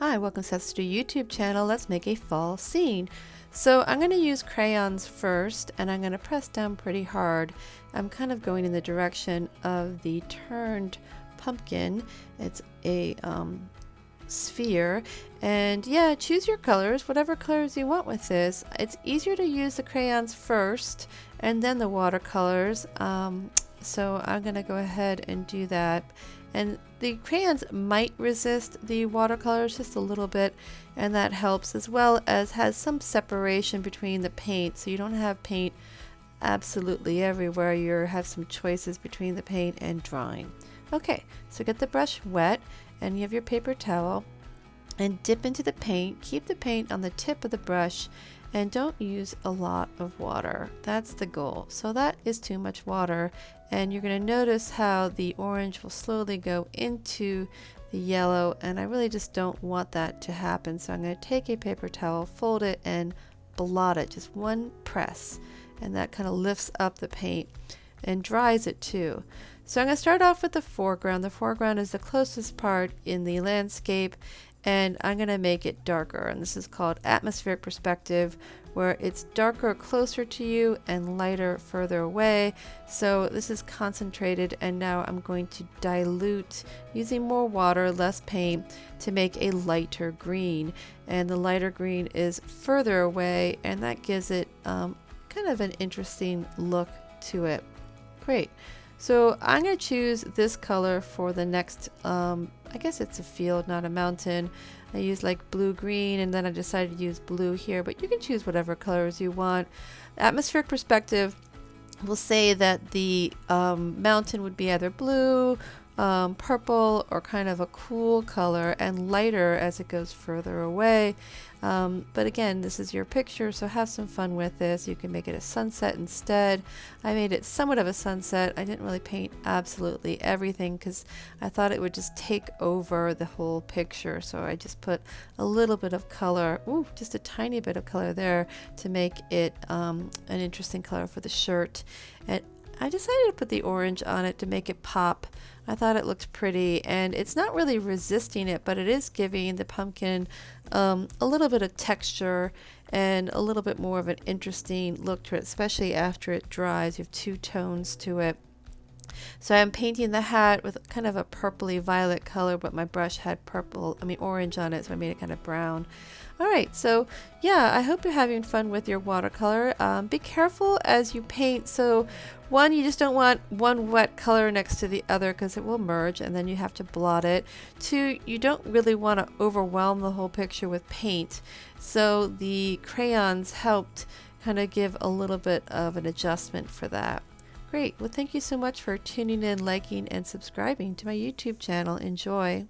Hi, welcome to the YouTube channel. Let's make a fall scene. So I'm going to use crayons first, and I'm going to press down pretty hard. I'm kind of going in the direction of the turned pumpkin. It's a sphere, and yeah, choose your colors, whatever colors you want with this. It's easier to use the crayons first and then the watercolors. So I'm going to go ahead and do that. And the crayons might resist the watercolors just a little bit, and that helps, as well as has some separation between the paint, so you don't have paint absolutely everywhere. You have some choices between the paint and drawing. Okay, so get the brush wet, and you have your paper towel, and dip into the paint. Keep the paint on the tip of the brush, and don't use a lot of water. That's the goal. So that is too much water, and you're going to notice how the orange will slowly go into the yellow, and I really just don't want that to happen. So I'm going to take a paper towel, fold it, and blot it, just one press, and that kind of lifts up the paint and dries it too. So I'm going to start off with the foreground. The foreground is the closest part in the landscape, and I'm going to make it darker, and this is called atmospheric perspective, where it's darker closer to you and lighter further away. So this is concentrated, and now I'm going to dilute using more water, less paint, to make a lighter green, and the lighter green is further away, and that gives it kind of an interesting look to it. Great. So I'm going to choose this color for the next, I guess it's a field, not a mountain. I used like blue-green, and then I decided to use blue here, but you can choose whatever colors you want. Atmospheric perspective will say that the mountain would be either blue, purple, or kind of a cool color, and lighter as it goes further away. But again, this is your picture, so have some fun with this. You can make it a sunset instead. I made it somewhat of a sunset. I didn't really paint absolutely everything because I thought it would just take over the whole picture. So I just put a little bit of color, just a tiny bit of color there to make it an interesting color for the shirt. And I decided to put the orange on it to make it pop. I thought it looked pretty, and it's not really resisting it, but it is giving the pumpkin a little bit of texture and a little bit more of an interesting look to it, especially after it dries. You have two tones to it. So I'm painting the hat with kind of a purpley violet color, but my brush had orange on it, so I made it kind of brown. Alright, so yeah, I hope you're having fun with your watercolor. Be careful as you paint. So one, you just don't want one wet color next to the other because it will merge, and then you have to blot it. Two, you don't really want to overwhelm the whole picture with paint. So the crayons helped kind of give a little bit of an adjustment for that. Great. Well, thank you so much for tuning in, liking, and subscribing to my YouTube channel. Enjoy.